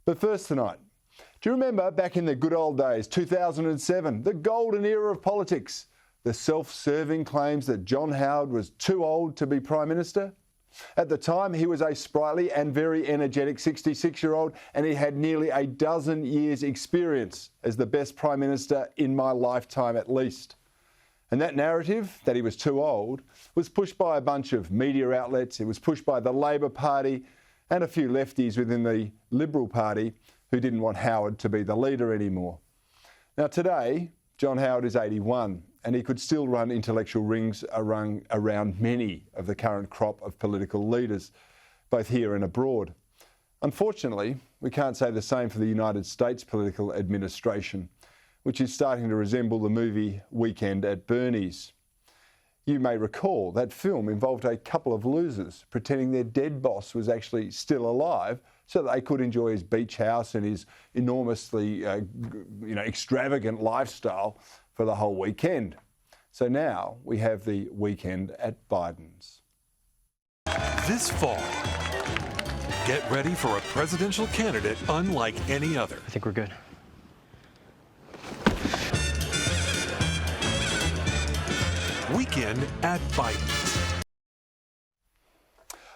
But first tonight, do you remember back in the good old days, 2007, the golden era of politics, the self-serving claims that John Howard was too old to be Prime Minister? At the time, he was a sprightly and very energetic 66-year-old, and he had nearly a dozen years' experience as the best Prime Minister in my lifetime at least. And that narrative, that he was too old, was pushed by a bunch of media outlets. It was pushed by the Labor Party and a few lefties within the Liberal Party who didn't want Howard to be the leader anymore. Now today, John Howard is 81 and he could still run intellectual rings around many of the current crop of political leaders, both here and abroad. Unfortunately, we can't say the same for the United States political administration, which is starting to resemble the movie Weekend at Bernie's. You may recall that film involved a couple of losers pretending their dead boss was actually still alive so that they could enjoy his beach house and his enormously extravagant lifestyle for the whole weekend. So now we have the Weekend at Biden's. This fall, get ready for a presidential candidate unlike any other. I think we're good. Weekend at Biden's.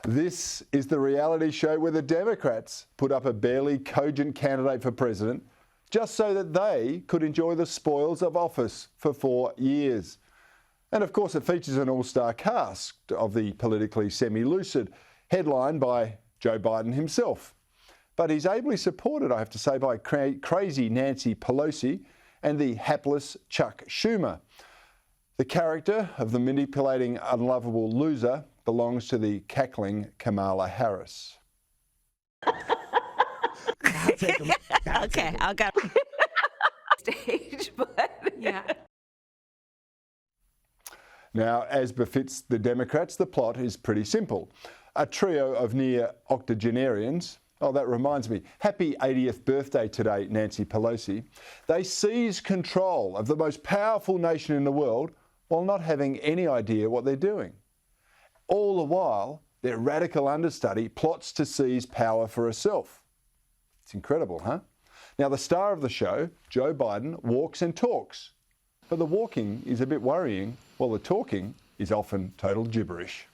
This is the reality show where the Democrats put up a barely cogent candidate for president just so that they could enjoy the spoils of office for 4 years. And of course, it features an all-star cast of the politically semi-lucid, headlined by Joe Biden himself. But he's ably supported, I have to say, by crazy Nancy Pelosi and the hapless Chuck Schumer. The character of the manipulating, unlovable loser belongs to the cackling Kamala Harris. Okay, I'll go stage, but yeah. Now, as befits the Democrats, the plot is pretty simple. A trio of near octogenarians. Oh, that reminds me. Happy 80th birthday today, Nancy Pelosi. They seize control of the most powerful nation in the world while not having any idea what they're doing. All the while, their radical understudy plots to seize power for herself. It's incredible, huh? Now, the star of the show, Joe Biden, walks and talks. But the walking is a bit worrying, while the talking is often total gibberish.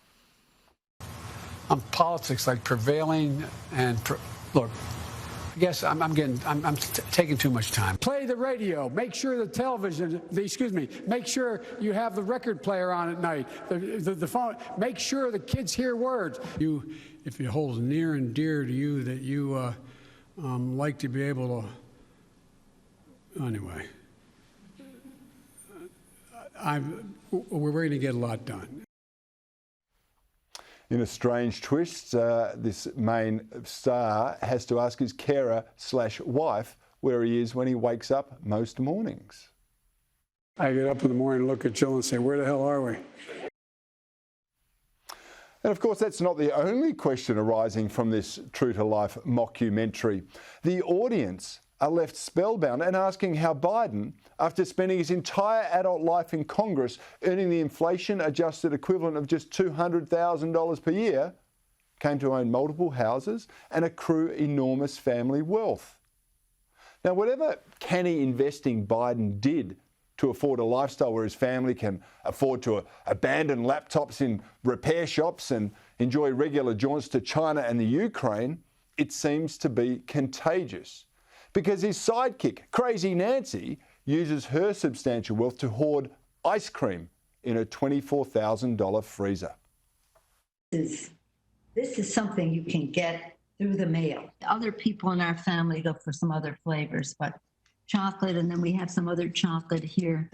On politics, like prevailing and look, I guess I'm taking too much time. Play the radio. Make sure the television. Make sure you have the record player on at night. The phone. Make sure the kids hear words. If it holds near and dear to you that you like to be able to. Anyway, we're going to get a lot done. In a strange twist, this main star has to ask his carer/wife where he is when he wakes up most mornings. I get up in the morning and look at Jill and say, where the hell are we? And of course, that's not the only question arising from this true-to-life mockumentary. The audience are left spellbound and asking how Biden, after spending his entire adult life in Congress earning the inflation-adjusted equivalent of just $200,000 per year, came to own multiple houses and accrue enormous family wealth. Now, whatever canny investing Biden did to afford a lifestyle where his family can afford to abandon laptops in repair shops and enjoy regular jaunts to China and the Ukraine, it seems to be contagious. Because his sidekick, Crazy Nancy, uses her substantial wealth to hoard ice cream in a $24,000 freezer. This is something you can get through the mail. Other people in our family go for some other flavors, but chocolate, and then we have some other chocolate here.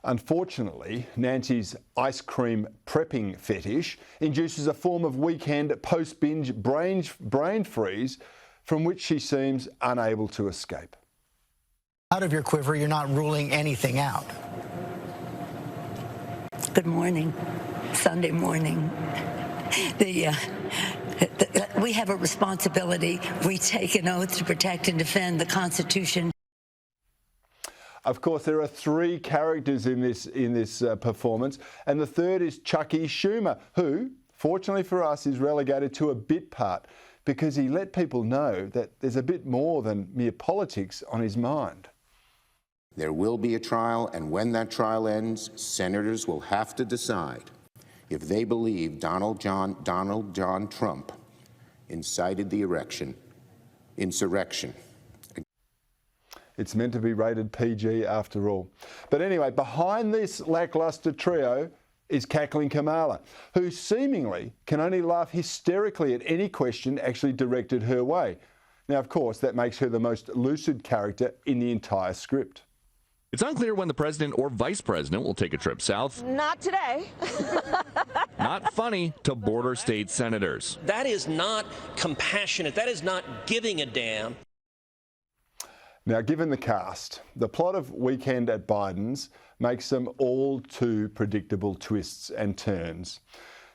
Unfortunately, Nancy's ice cream prepping fetish induces a form of weekend post-binge brain freeze from which she seems unable to escape. Out of your quiver, you're not ruling anything out. Good morning, Sunday morning. We have a responsibility. We take an oath to protect and defend the Constitution. Of course, there are three characters in this performance, and the third is Chucky Schumer, who, fortunately for us, is relegated to a bit part because he let people know that there's a bit more than mere politics on his mind. There will be a trial, and when that trial ends, senators will have to decide if they believe Donald John Trump incited the insurrection. It's meant to be rated PG after all. But anyway, behind this lacklustre trio is cackling Kamala, who seemingly can only laugh hysterically at any question actually directed her way. Now, of course, that makes her the most lucid character in the entire script. It's unclear when the president or vice president will take a trip south. Not today. Not funny to border state senators. That is not compassionate. That is not giving a damn. Now, given the cast, the plot of Weekend at Biden's makes some all too predictable twists and turns.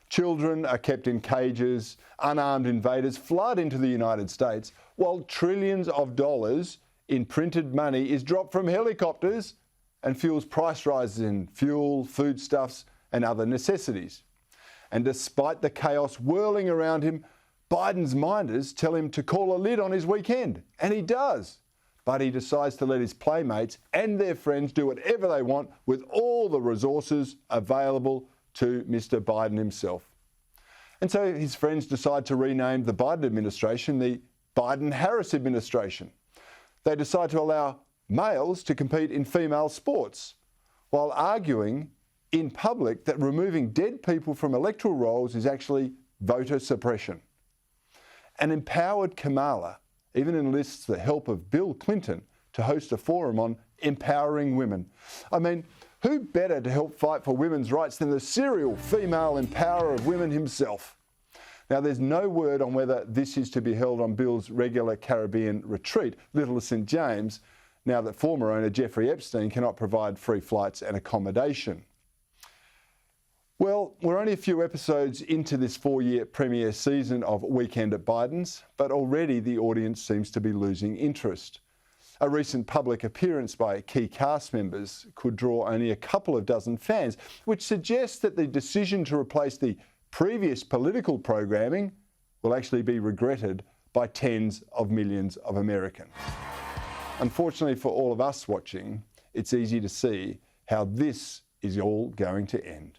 Children are kept in cages, unarmed invaders flood into the United States, while trillions of dollars in printed money is dropped from helicopters and fuels price rises in fuel, foodstuffs and other necessities. And despite the chaos whirling around him, Biden's minders tell him to call a lid on his weekend, and he does. But he decides to let his playmates and their friends do whatever they want with all the resources available to Mr. Biden himself. And so his friends decide to rename the Biden administration the Biden-Harris administration. They decide to allow males to compete in female sports, while arguing in public that removing dead people from electoral rolls is actually voter suppression. An empowered Kamala even enlists the help of Bill Clinton to host a forum on empowering women. I mean, who better to help fight for women's rights than the serial female empowerer of women himself? Now, there's no word on whether this is to be held on Bill's regular Caribbean retreat, Little St. James, now that former owner Jeffrey Epstein cannot provide free flights and accommodation. Well, we're only a few episodes into this 4-year premiere season of Weekend at Biden's, but already the audience seems to be losing interest. A recent public appearance by key cast members could draw only a couple of dozen fans, which suggests that the decision to replace the previous political programming will actually be regretted by tens of millions of Americans. Unfortunately for all of us watching, it's easy to see how this is all going to end.